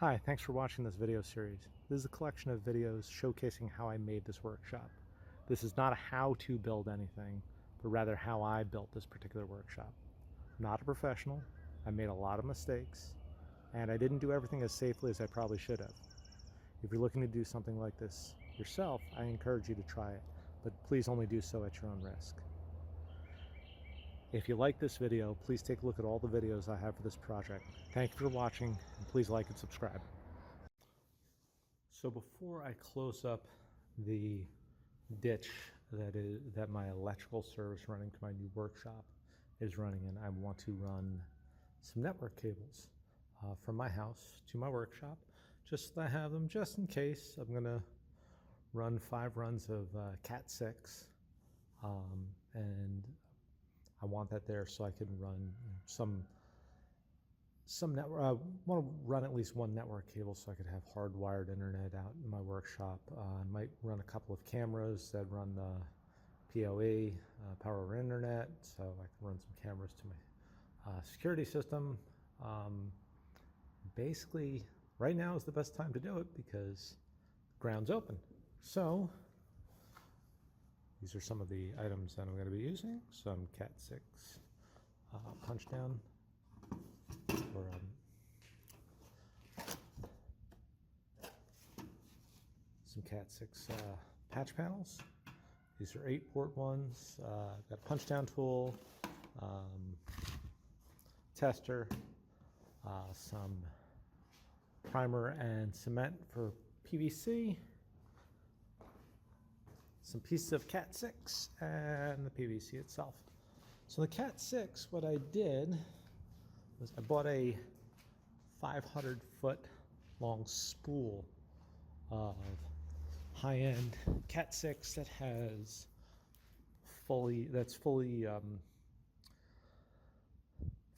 Hi, thanks for watching this video series. This is a collection of videos showcasing how I made this workshop. This is not a how to build anything, but rather how I built this particular workshop. I'm not a professional, I made a lot of mistakes, and I didn't do everything as safely as I probably should have. If you're looking to do something like this yourself, I encourage you to try it, but please only do so at your own risk. If you like this video, please take a look at all the videos I have for this project. Thank you for watching, and please like and subscribe. So before I close up the ditch that my electrical service running to my new workshop is running in, I want to run some network cables from my house to my workshop. Just I have them just in case. I'm gonna run 5 runs of Cat6, and I want that there so I can run some network. I want to run at least one network cable so I could have hardwired internet out in my workshop. I might run a couple of cameras that run PoE, power over internet, so I can run some cameras to my security system. Basically, right now is the best time to do it because the ground's open. So these are some of the items that I'm going to be using. Some Cat6 punch down or some Cat6 patch panels. These are 8-port ones. I've got a punch down tool, tester, some primer and cement for PVC, some pieces of Cat6, and the PVC itself. So the Cat6, what I did was I bought a 500-foot long spool of high-end Cat6 that has fully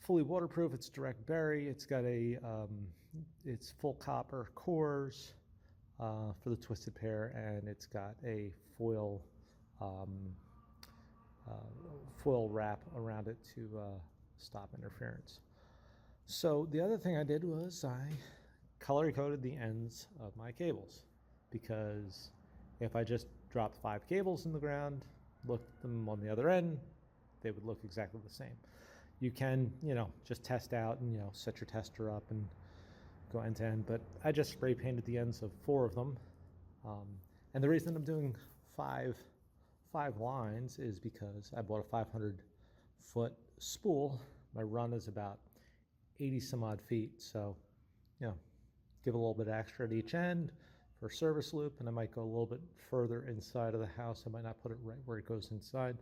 waterproof. It's direct bury. It's got it's full copper cores for the twisted pair, and it's got a foil wrap around it to stop interference. So the other thing I did was I color coded the ends of my cables, because if I just dropped 5 cables in the ground, looked at them on the other end, they would look exactly the same. You can, just test out and, set your tester up and go end to end, but I just spray painted the ends of 4 of them. And the reason I'm doing five lines is because I bought a 500-foot spool. My run is about 80 some odd feet, so give a little bit extra at each end for service loop, and I might go a little bit further inside of the house. I might not put it right where it goes inside,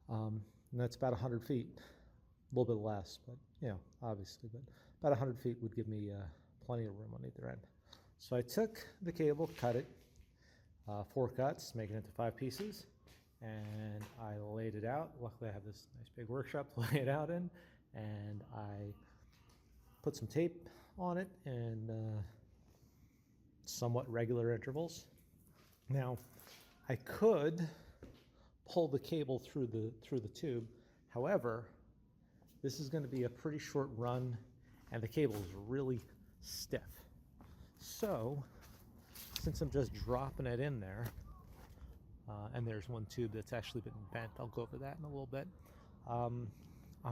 and that's about 100 feet, a little bit less, but obviously, but about 100 feet would give me plenty of room on either end. So I took the cable, cut it 4 cuts, making it into 5 pieces, and I laid it out. Luckily I have this nice big workshop to lay it out in, and I put some tape on it and somewhat regular intervals. Now, I could pull the cable through the tube. However, this is going to be a pretty short run, and the cable is really stiff. So, since I'm just dropping it in there, and there's one tube that's actually been bent, I'll go over that in a little bit. I'm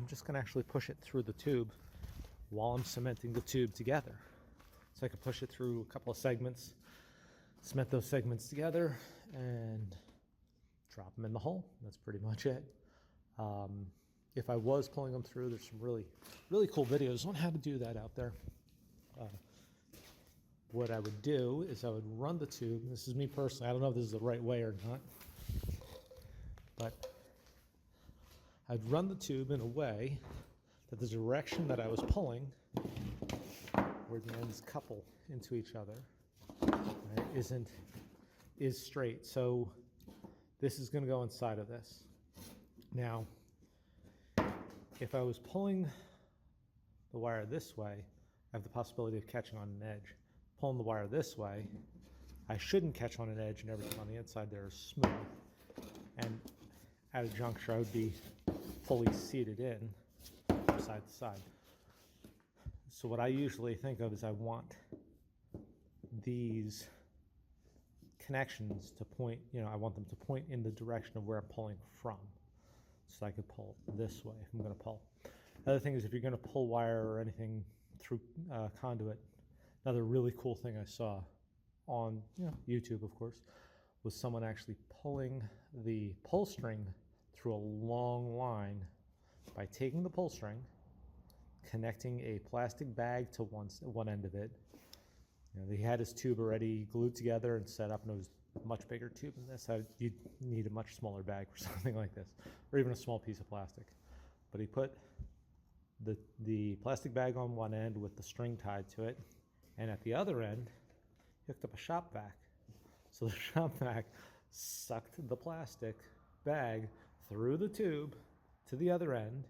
just going to actually push it through the tube while I'm cementing the tube together. So I can push it through a couple of segments, cement those segments together, and drop them in the hole. That's pretty much it. If I was pulling them through, there's some really cool videos on how to do that out there. What I would do is I would run the tube. This is me personally. I don't know if this is the right way or not, but I'd run the tube in a way that the direction that I was pulling, where the ends couple into each other, right, is straight. So this is going to go inside of this. Now, if I was pulling the wire this way, I have the possibility of catching on an edge. Pulling the wire this way, I shouldn't catch on an edge, and everything on the inside there is smooth. And at a juncture, I would be fully seated in from side to side. So what I usually think of is I want these connections to point, I want them to point in the direction of where I'm pulling from. So I could pull this way if I'm going to pull. The other thing is if you're going to pull wire or anything through conduit, another really cool thing I saw on YouTube, of course, was someone actually pulling the pull string through a long line by taking the pull string, connecting a plastic bag to one end of it. He had his tube already glued together and set up, and it was a much bigger tube than this. You'd need a much smaller bag for something like this, or even a small piece of plastic. But he put the plastic bag on one end with the string tied to it, and at the other end, he hooked up a shop vac. So the shop vac sucked the plastic bag through the tube to the other end,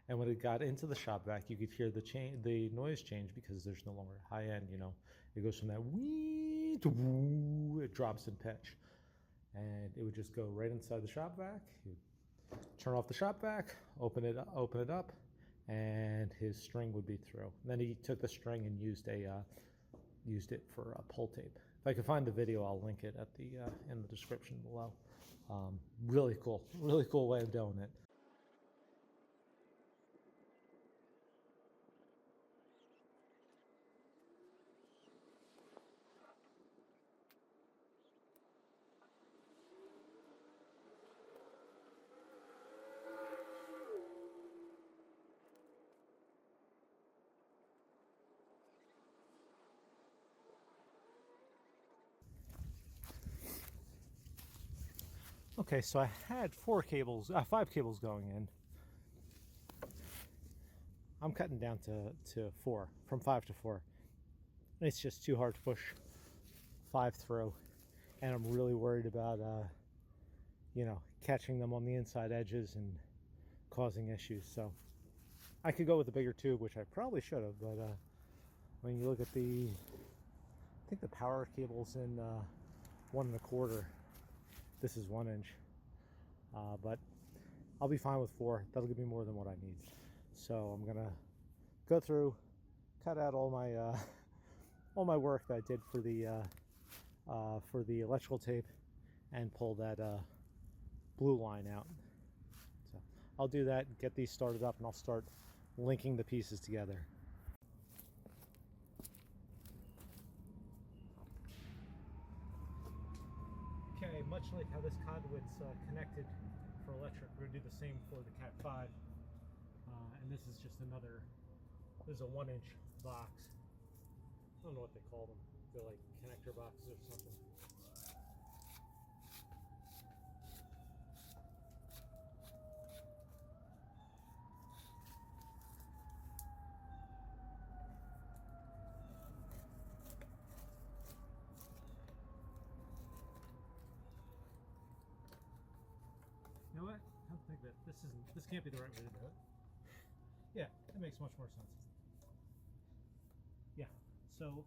and when it got into the shop vac, you could hear the noise change because there's no longer high end. It goes from that wee to woo, it drops in pitch, and it would just go right inside the shop vac. You'd turn off the shop vac, open it up, and his string would be through. And then he took the string and used it for a pull tape. If I can find the video, I'll link it at in the description below. Really cool way of doing it. Okay, so I had 5 cables going in. I'm cutting down to 4, from 5 to 4. It's just too hard to push 5 through, and I'm really worried about, catching them on the inside edges and causing issues. So I could go with a bigger tube, which I probably should have, but when you look at I think the power cable's in 1 1/4. This is 1 inch, but I'll be fine with 4. That'll give me more than what I need. So I'm gonna go through, cut out all my work that I did for the electrical tape, and pull that blue line out. So I'll do that, get these started up, and I'll start linking the pieces together. Okay, much like how this conduit's connected for electric, we're going to do the same for the Cat 5. And this is just this is a 1 inch box. I don't know what they call them. They're like connector boxes or something. You know what? I don't think that this can't be the right way to do it. Yeah, that makes much more sense. Yeah, so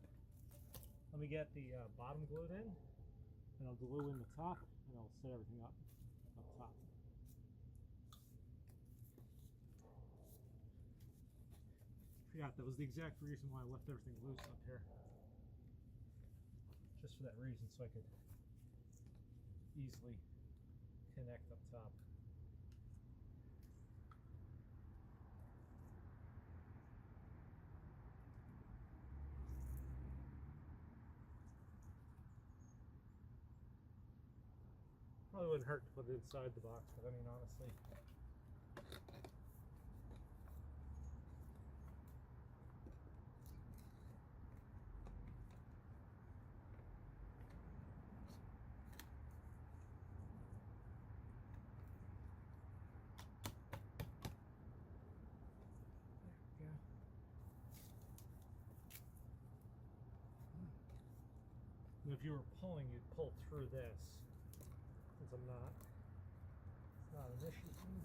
let me get the bottom glued in, and I'll glue in the top, and I'll set everything up top. Forgot that was the exact reason why I left everything loose up here. Just for that reason, so I could easily connect up top. Probably wouldn't hurt to put it inside the box, but I mean, honestly. There we go. And if you were pulling, you'd pull through this. Since I'm not, it's not an issue for me.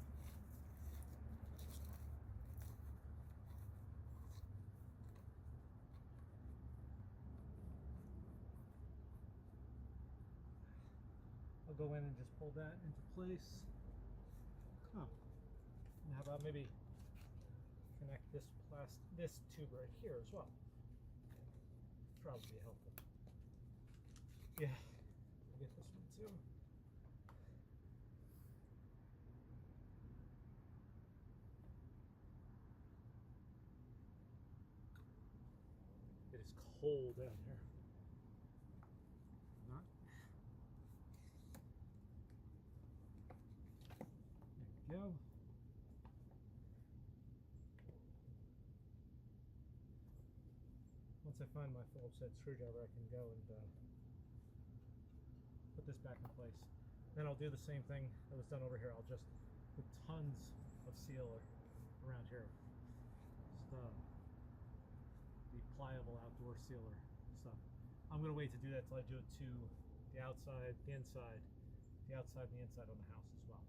I'll go in and just pull that into place. Oh, and how about maybe connect this tube right here as well. Probably helpful. Yeah, I'll get this one too. It is cold out here. Not. There we go. Once I find my Phillips head screwdriver, I can go and put this back in place. Then I'll do the same thing that was done over here. I'll just put tons of sealer around here. Just the pliable outdoor sealer stuff. I'm going to wait to do that till I do it to the outside, the inside, the outside and the inside on the house as well.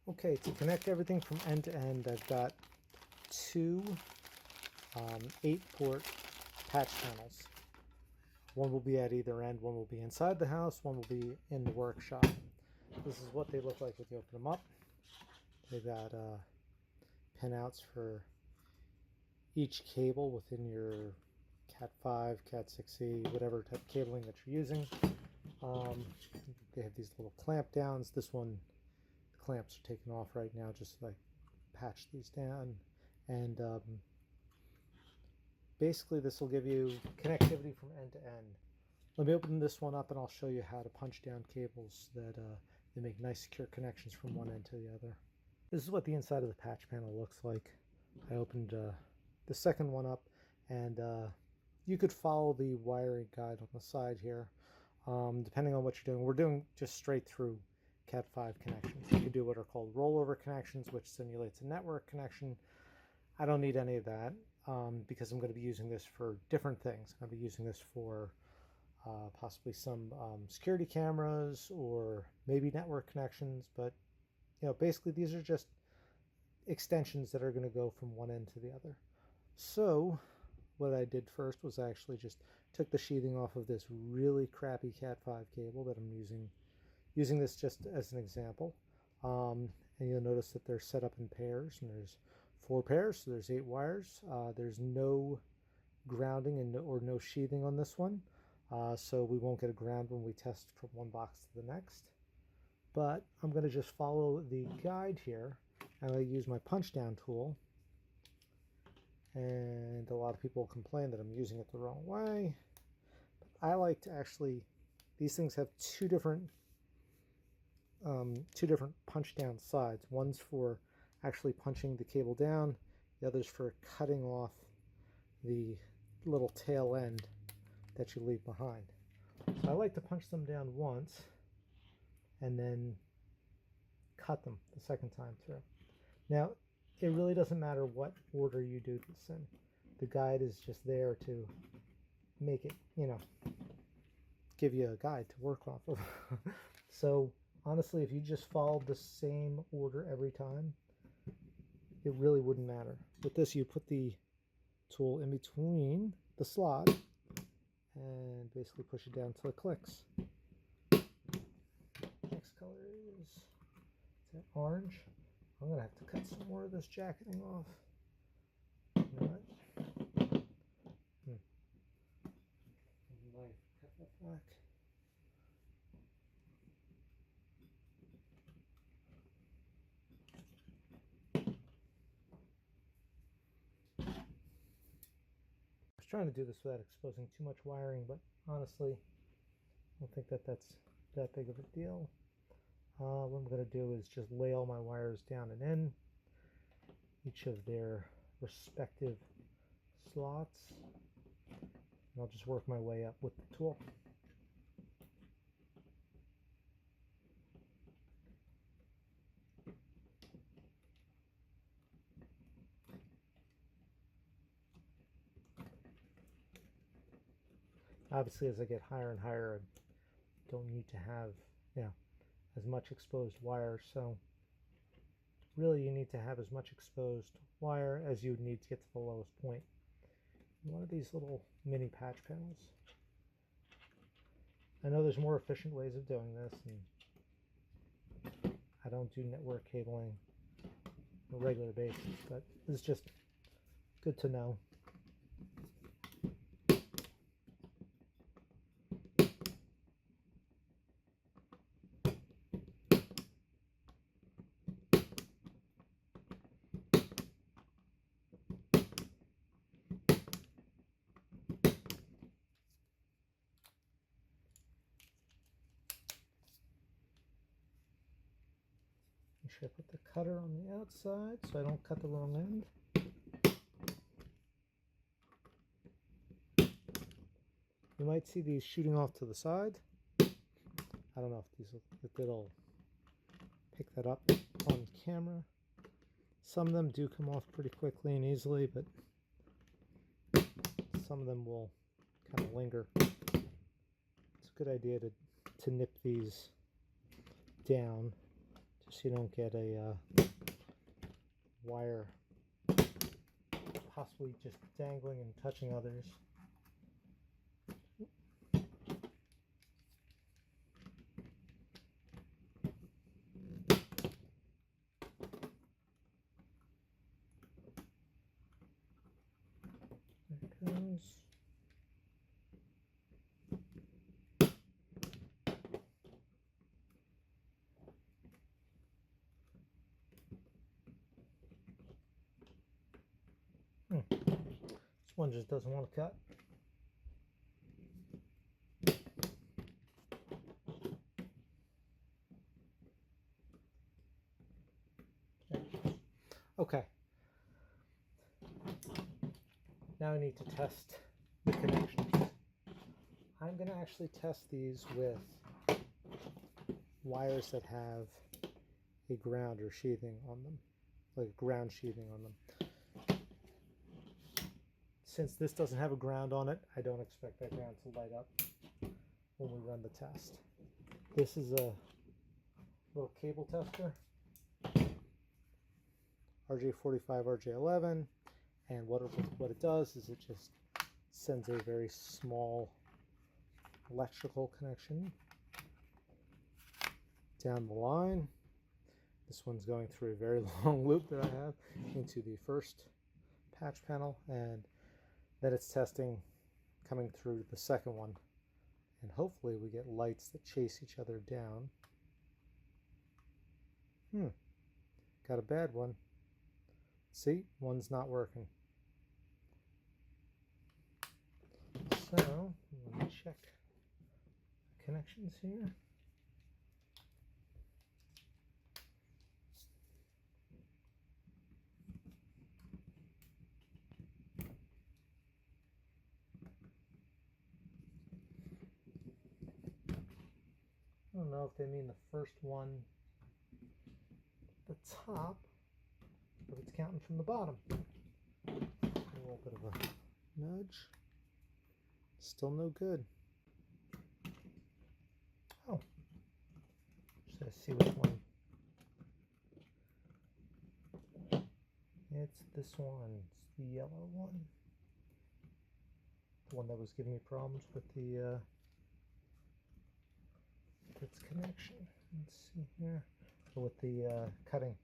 Okay, to connect everything from end to end, I've got two 8-port patch panels. One will be at either end, one will be inside the house, one will be in the workshop. This is what they look like when you open them up. They've got pinouts for each cable within your Cat 5, Cat 6E, whatever type of cabling that you're using. They have these little clamp downs. This one, the clamps are taken off right now, just like patch these down. And basically this will give you connectivity from end to end. Let me open this one up and I'll show you how to punch down cables that they make nice secure connections from one end to the other. This is what the inside of the patch panel looks like. I opened the second one up, and you could follow the wiring guide on the side here. Depending on what you're doing, we're doing just straight through Cat 5 connections. You could do what are called rollover connections, which simulates a network connection. I don't need any of that because I'm going to be using this for different things. I'm going to be using this for possibly some security cameras or maybe network connections, but basically these are just extensions that are going to go from one end to the other. So what I did first was I actually just took the sheathing off of this really crappy Cat 5 cable that I'm using this just as an example. And you'll notice that they're set up in pairs, and there's 4 pairs, so there's 8 wires. There's no grounding or no sheathing on this one, so we won't get a ground when we test from one box to the next. But I'm going to just follow the guide here, and I use my punch down tool. And a lot of people complain that I'm using it the wrong way. But I like to actually, these things have two different punch down sides. One's for actually punching the cable down, the other's for cutting off the little tail end that you leave behind. So I like to punch them down once and then cut them the second time through. Now, it really doesn't matter what order you do this in. The guide is just there to make it, give you a guide to work off of. So honestly, if you just followed the same order every time, it really wouldn't matter. With this, you put the tool in between the slot and basically push it down until it clicks. Next color is that orange. I'm going to have to cut some more of this jacketing off. You know what? Knife, cut that back. I was trying to do this without exposing too much wiring, but honestly, I don't think that's that big of a deal. What I'm going to do is just lay all my wires down and in each of their respective slots, and I'll just work my way up with the tool. Obviously, as I get higher and higher, I don't need to have as much exposed wire, so really you need to have as much exposed wire as you would need to get to the lowest point. One of these little mini patch panels. I know there's more efficient ways of doing this, and don't do network cabling on a regular basis, but it's just good to know. Make sure I put the cutter on the outside so I don't cut the wrong end. You might see these shooting off to the side. I don't know if it'll pick that up on camera. Some of them do come off pretty quickly and easily, but some of them will kind of linger. It's a good idea to nip these down just so you don't get a wire possibly just dangling and touching others. There it goes. This one just doesn't want to cut. Okay. Now I need to test the connections. I'm going to actually test these with wires that have a ground or sheathing on them, like a ground sheathing on them. Since this doesn't have a ground on it, I don't expect that ground to light up when we run the test. This is a little cable tester, RJ45, RJ11, and what it does is it just sends a very small electrical connection down the line. This one's going through a very long loop that I have into the first patch panel, and then it's testing coming through the second one, and hopefully we get lights that chase each other down. Got a bad one. See, one's not working. So let me check connections here. I don't know if they mean the first one at the top, but it's counting from the bottom. A little bit of a nudge. Still no good. Oh, just see which one. It's this one. It's the yellow one. The one that was giving me problems with the its connection. Let's see here. With the cutting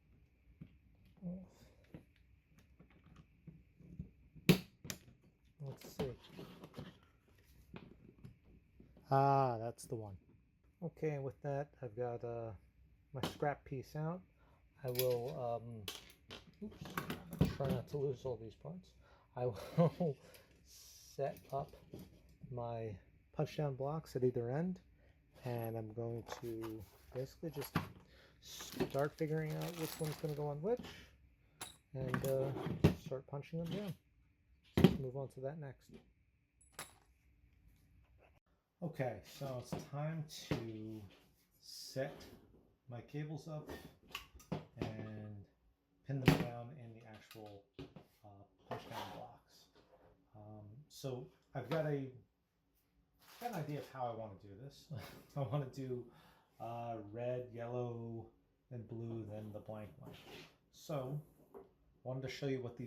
off. Let's see. Ah, that's the one. Okay, and with that, I've got my scrap piece out. I will try not to lose all these parts. I will set up my punch down blocks at either end, and I'm going to basically just start figuring out which one's going to go on which, and start punching them down. Let's move on to that next. Okay, so it's time to set my cables up and pin them down in the actual punch down blocks. So I've got an idea of how I want to do this. I want to do red, yellow, then blue, then the blank one. So I wanted to show you what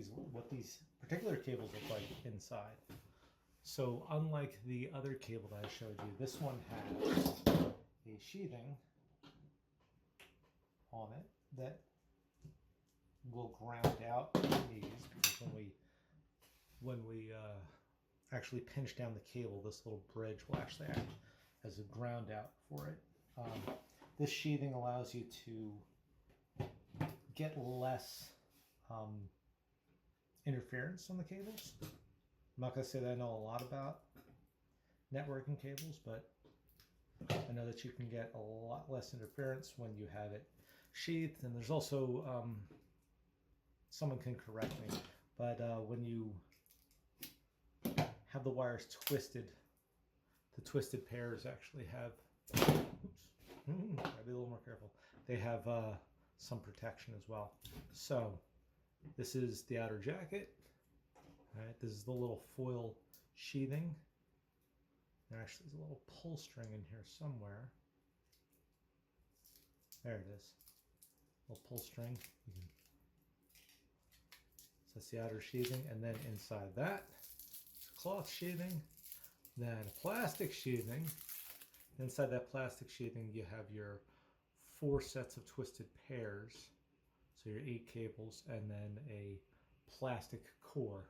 these particular cables look like inside. So unlike the other cable that I showed you, this one has a sheathing on that will ground out these, because when we actually pinch down the cable, this little bridge will actually act as a ground out for it. This sheathing allows you to get less interference on the cables. I'm not going to say that I know a lot about networking cables, but I know that you can get a lot less interference when you have it sheathed. And there's also, someone can correct me, but when you have the wires twisted, the twisted pairs actually have, oops, gotta be a little more careful. They have some protection as well. So this is the outer jacket. All right, this is the little foil sheathing. There actually is a little pull string in here somewhere. There it is. A little pull string. So that's the outer sheathing, and then inside that, cloth sheathing, then plastic sheathing. Inside that plastic sheathing, you have your 4 sets of twisted pairs, so your 8 cables, and then a plastic core,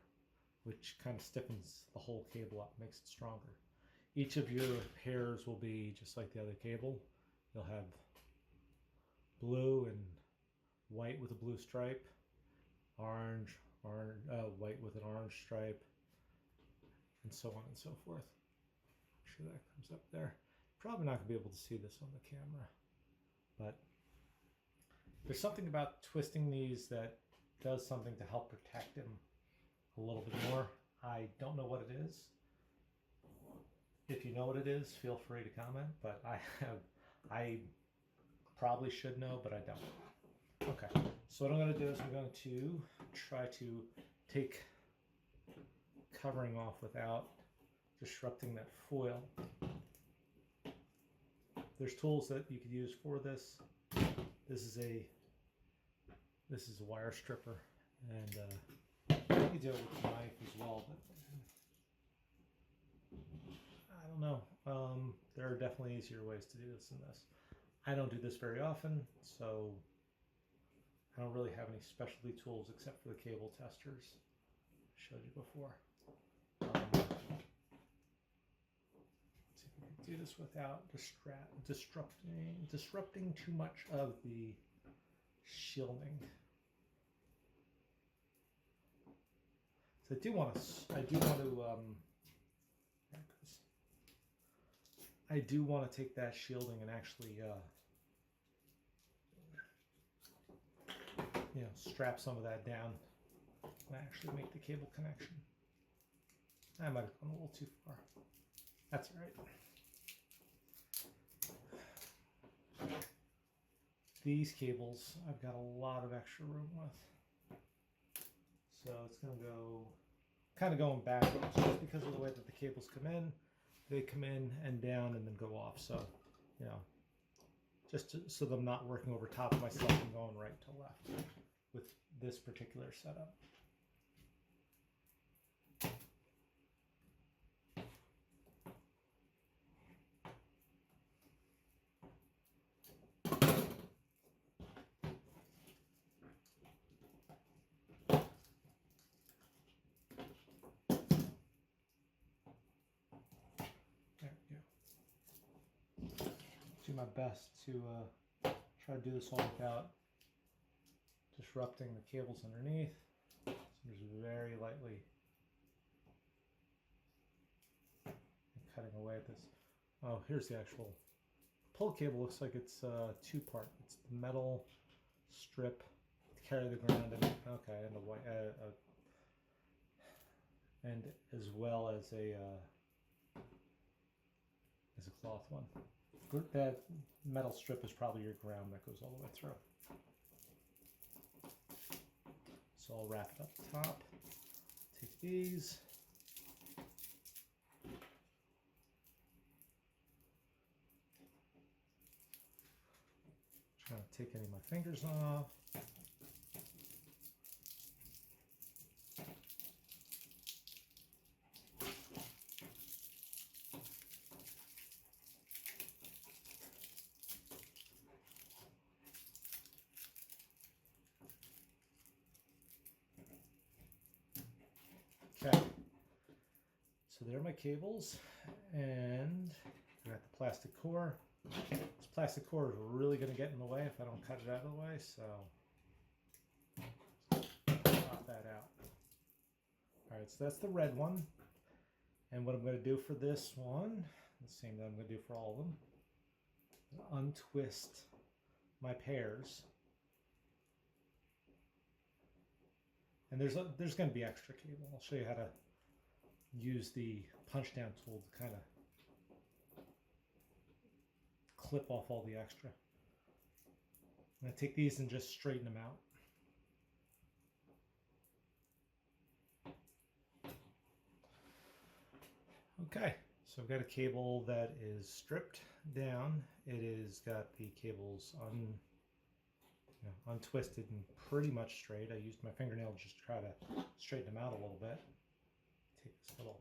which kind of stiffens the whole cable up, makes it stronger. Each of your pairs will be just like the other cable. You'll have blue and white with a blue stripe, orange, white with an orange stripe, and so on and so forth. Make sure that comes up there. Probably not going to be able to see this on the camera, but there's something about twisting these that does something to help protect them a little bit more. I don't know what it is. If you know what it is, feel free to comment, but I probably should know, but I don't. Okay, so what I'm going to do is I'm going to try to take covering off without disrupting that foil. There's tools that you could use for this. This is a wire stripper, and you can do it with a knife as well, but I don't know. There are definitely easier ways to do this than this. I don't do this very often, so I don't really have any specialty tools except for the cable testers I showed you before. See if we can do this without disrupting too much of the shielding. So I do want to I do want to take that shielding and actually, strap some of that down and actually make the cable connection. I might have gone a little too far. That's all right. These cables, I've got a lot of extra room with. So it's going to go kind of going backwards just because of the way that the cables come in. They come in and down and then go off. So, so that I'm not working over top of myself and going right to left with this particular setup. Do my best to try to do this all without disrupting the cables underneath. So just very lightly cutting away at this. Oh, here's the actual pull cable. Looks like it's 2-part. It's the metal strip to carry the ground in. Okay, and the white, and as well as a cloth one. That metal strip is probably your ground that goes all the way through. So I'll wrap it up top. Take these. Trying to take any of my fingers off. So there are my cables, and I got the plastic core. This plastic core is really going to get in the way if I don't cut it out of the way, so pop that out. Alright, so that's the red one. And what I'm going to do for this one, the same that I'm going to do for all of them, untwist my pairs. And there's going to be extra cable. I'll show you how to use the punch down tool to kind of clip off all the extra. I'm going to take these and just straighten them out. Okay, so I've got a cable that is stripped down. It is got the cables untwisted and pretty much straight. I used my fingernail just to try to straighten them out a little bit. Take this little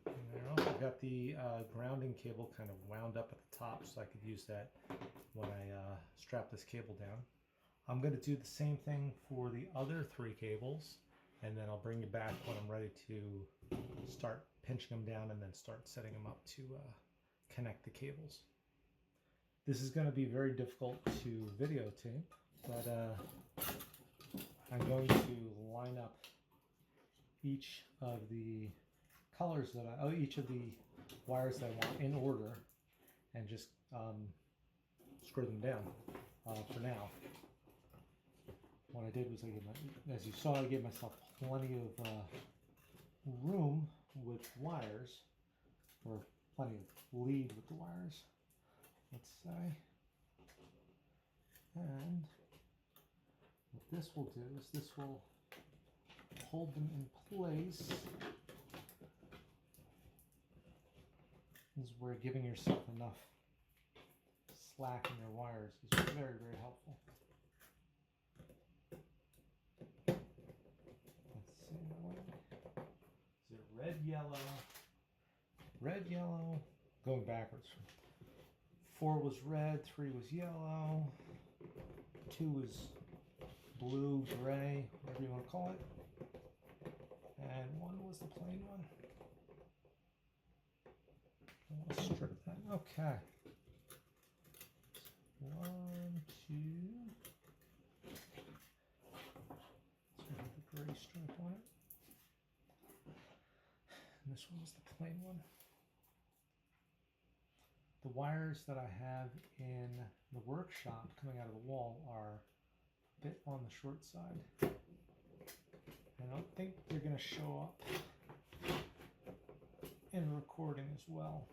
thing there off. I've got the grounding cable kind of wound up at the top, so I could use that when I strap this cable down. I'm going to do the same thing for the other 3 cables, and then I'll bring you back when I'm ready to start pinching them down and then start setting them up to connect the cables. This is going to be very difficult to videotape, but I'm going to line up each of the colors that each of the wires that I want in order, and just screw them down for now. What I did was as you saw, I gave myself plenty of room with wires, or plenty of lead with the wires, let's say. And what this will do is this will hold them in place. This is where giving yourself enough slack in your wires is very, very helpful. Let's see, is it red, yellow, going backwards. 4 was red, 3 was yellow, 2 was blue, gray, whatever you want to call it, and 1 was the plain one. Let's strip that. Okay. 1, 2. So we have the gray stripe on it. And this one was the plain one. The wires that I have in the workshop coming out of the wall are a bit on the short side. I don't think they're going to show up in recording as well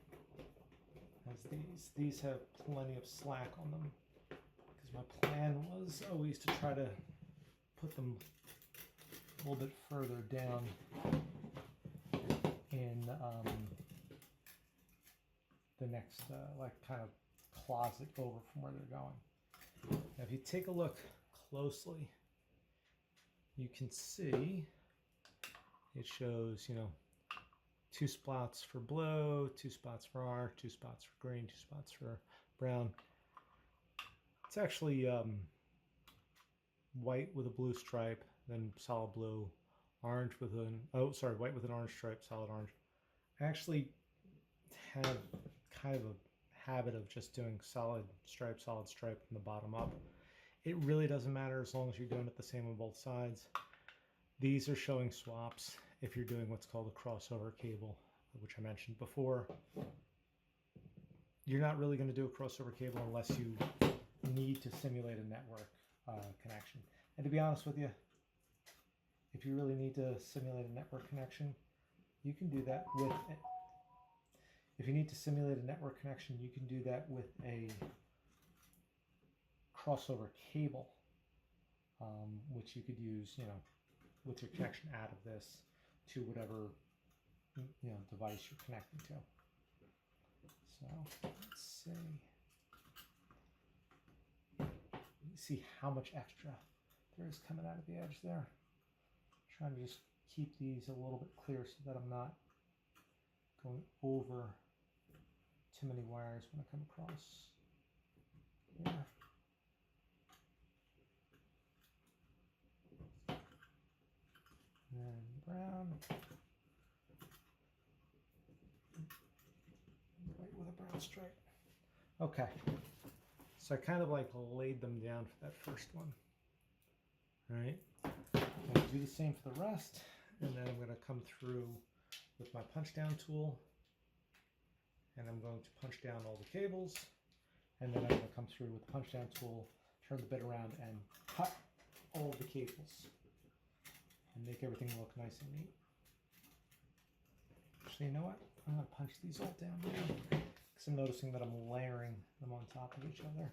as these. These have plenty of slack on them, because my plan was always to try to put them a little bit further down in the next like kind of closet over from where they're going. Now if you take a look closely, you can see it shows, 2 spots for blue, 2 spots for orange, 2 spots for green, 2 spots for brown. It's actually white with a blue stripe, then solid blue, orange with white with an orange stripe, solid orange. I actually have kind of a habit of just doing solid stripe from the bottom up. It really doesn't matter as long as you're doing it the same on both sides. These are showing swaps if you're doing what's called a crossover cable, which I mentioned before. You're not really going to do a crossover cable unless you need to simulate a network connection. And to be honest with you, if you really need to simulate a network connection, you can do that with it. If you need to simulate a network connection, you can do that with a crossover cable, which you could use, with your connection out of this to whatever, device you're connecting to. So let's see how much extra there is coming out of the edge there. I'm trying to just keep these a little bit clear so that I'm not going over too many wires when I come across here. And brown. straight. Okay, so I kind of like laid them down for that first one. All right, I'm going to do the same for the rest, and then I'm going to come through with my punch down tool, and I'm going to punch down all the cables, and then I'm going to come through with the punch down tool, turn the bit around, and cut all the cables and make everything look nice and neat. Actually, you know what? I'm going to punch these all down now because I'm noticing that I'm layering them on top of each other.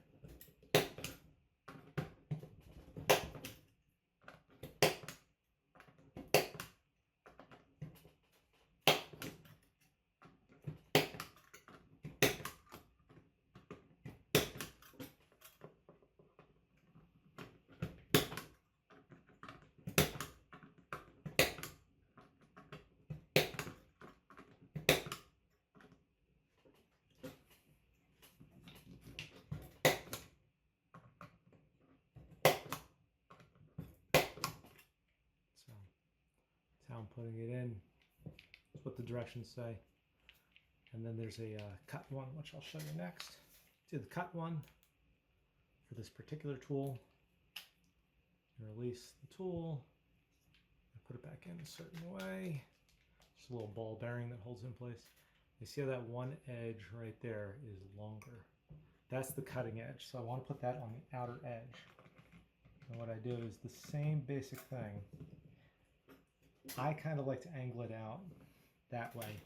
So that's how I'm putting it in. That's what the directions say. And then there's a cut one, which I'll show you next. Do the cut one for this particular tool. You release the tool, put it back in a certain way. Just a little ball bearing that holds it in place. You see how that one edge right there is longer? That's the cutting edge. So I want to put that on the outer edge. And what I do is the same basic thing. I kind of like to angle it out that way,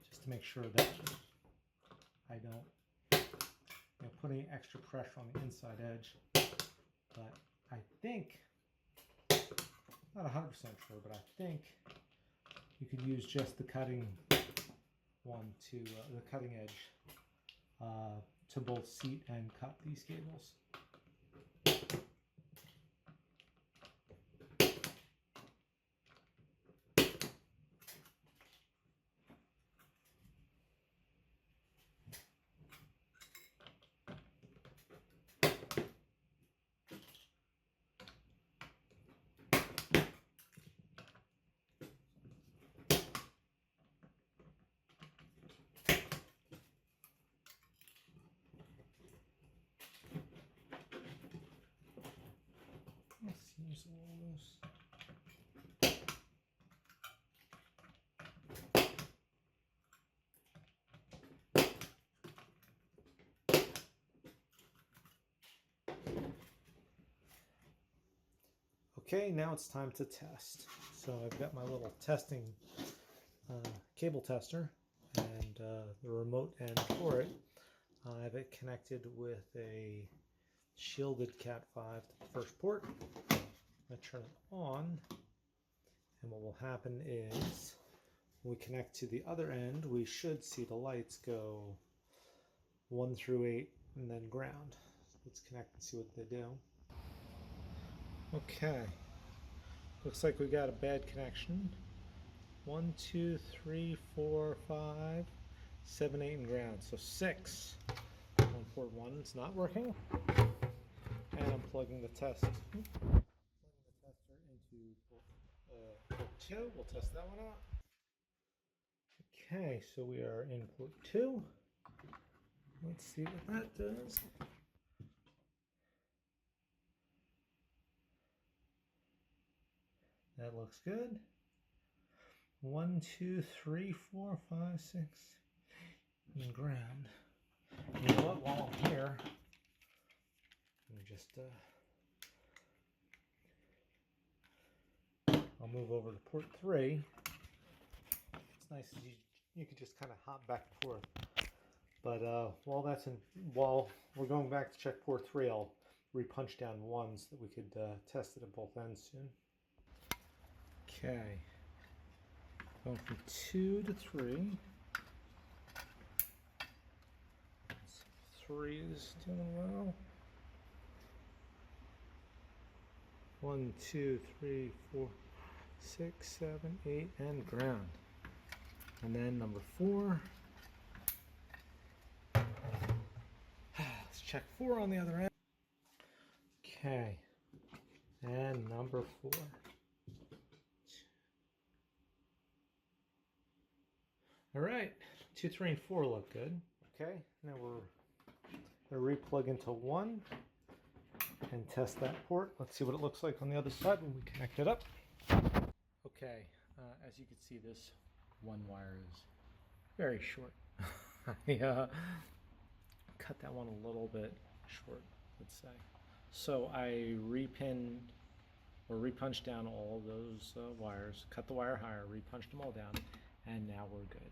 just to make sure that I don't put any extra pressure on the inside edge. But I think, not 100% sure, but I think you could use just the cutting one to the cutting edge to both seat and cut these cables. Seems a little loose. Okay, now it's time to test. So I've got my little testing cable tester and the remote end for it. I have it connected with a shielded Cat 5 to the first port. I'm going to turn it on, and what will happen is when we connect to the other end, we should see the lights go 1 through 8 and then ground. Let's connect and see what they do. Okay, looks like we got a bad connection. 1, 2, 3, 4, 5, 7, 8, and ground. So 6 on port 1. It's not working. And I'm plugging the tester into port 2. We'll test that one out. Okay, so we are in port 2. Let's see what that does. That looks good. 1, 2, 3, 4, 5, 6, and ground. You know what? While I'm here, let me just I'll move over to port 3. It's nice as you can just kind of hop back and forth. But while we're going back to check port 3, I'll re-punch down ones that we could test it at both ends soon. Okay, going from 2 to 3. 3 is doing well. 1, 2, 3, 4, 6, 7, 8, and ground. And then number 4. Let's check 4 on the other end. Okay, and number 4. All right, 2, 3, and 4 look good. Okay, now we're going to replug into one and test that port. Let's see what it looks like on the other side when we connect it up. Okay, as you can see, this one wire is very short. I cut that one a little bit short, let's say. So I repinned or repunched down all those wires, cut the wire higher, repunched them all down, and now we're good.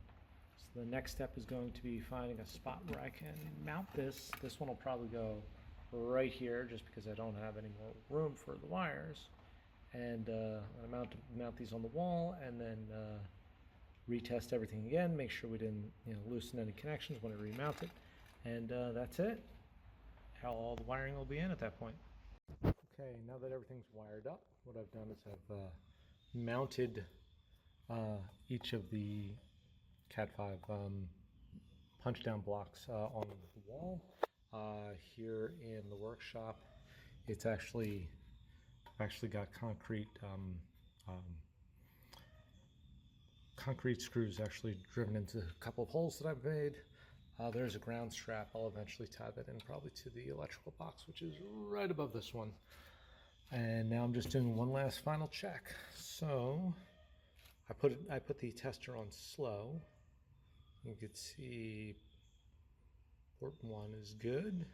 So the next step is going to be finding a spot where I can mount this. This one will probably go right here just because I don't have any more room for the wires. And I mount these on the wall and then retest everything again, make sure we didn't loosen any connections when I remount it. And that's it. All the wiring will be in at that point. Okay, now that everything's wired up, what I've done is I've mounted each of the Cat5 punch down blocks on the wall. Here in the workshop, I've actually got concrete concrete screws actually driven into a couple of holes that I've made. There's a ground strap. I'll eventually tie that in probably to the electrical box, which is right above this one. And now I'm just doing one last final check. So I put the tester on slow. You can see port 1 is good.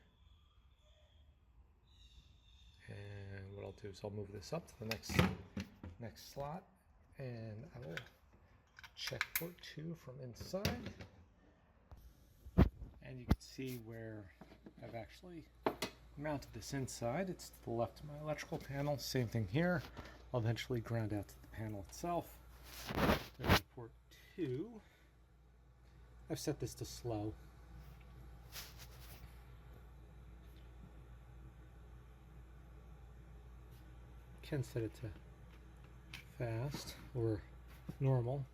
And what I'll do is I'll move this up to the next slot, and I will check port 2 from inside. And you can see where I've actually mounted this inside. It's to the left of my electrical panel. Same thing here. I'll eventually ground out to the panel itself. There's port 2. I've set this to slow. Can set it to fast or normal.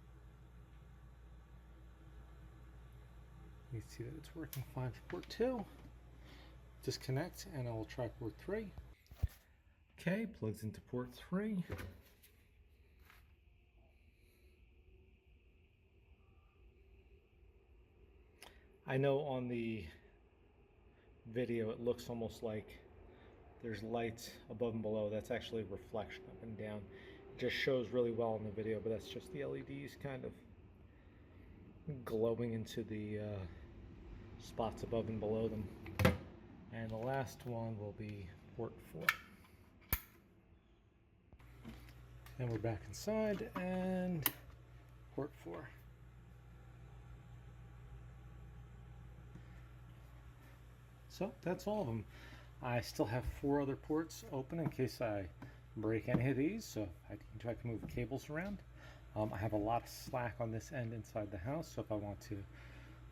You can see that it's working fine for port 2. Disconnect and I will try port 3. Okay, plugs into port 3. I know on the video it looks almost like there's lights above and below. That's actually reflection up and down. It just shows really well in the video, but that's just the LEDs kind of glowing into the spots above and below them. And the last one will be port 4. And we're back inside and port 4. So that's all of them. I still have 4 other ports open in case I break any of these, so I can move cables around. I have a lot of slack on this end inside the house, so if I want to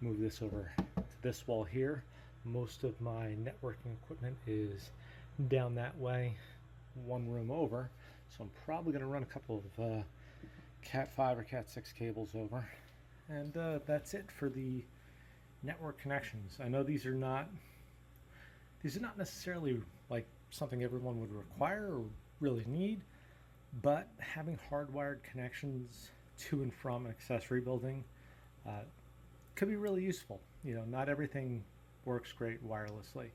move this over to this wall here, most of my networking equipment is down that way, one room over, so I'm probably going to run a couple of Cat5 or Cat6 cables over, and that's it for the network connections. I know these are not necessarily like something everyone would require or really need, but having hardwired connections to and from an accessory building could be really useful. Not everything works great wirelessly,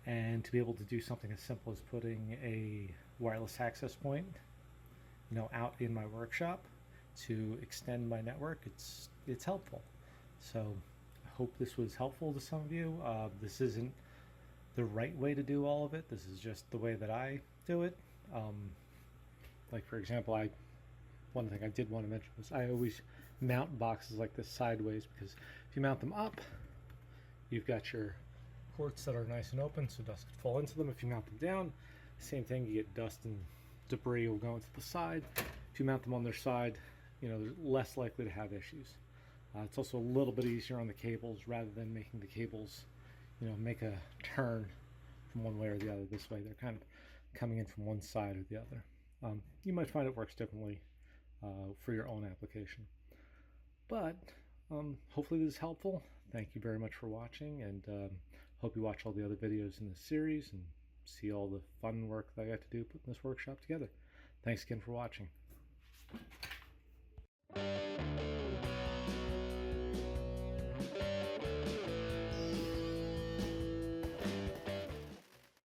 and to be able to do something as simple as putting a wireless access point out in my workshop to extend my network, it's helpful. So I hope this was helpful to some of you. This isn't the right way to do all of it. This is just the way that I do it. Like for example, one thing I did want to mention was I always mount boxes like this sideways, because if you mount them up, you've got your ports that are nice and open so dust could fall into them. If you mount them down, same thing, you get dust and debris will go into the side. If you mount them on their side, they're less likely to have issues. It's also a little bit easier on the cables rather than making the cables make a turn from one way or the other. This way they're kind of coming in from one side or the other. You might find it works differently for your own application. But hopefully this is helpful. Thank you very much for watching, and hope you watch all the other videos in this series and see all the fun work that I got to do putting this workshop together. Thanks again for watching.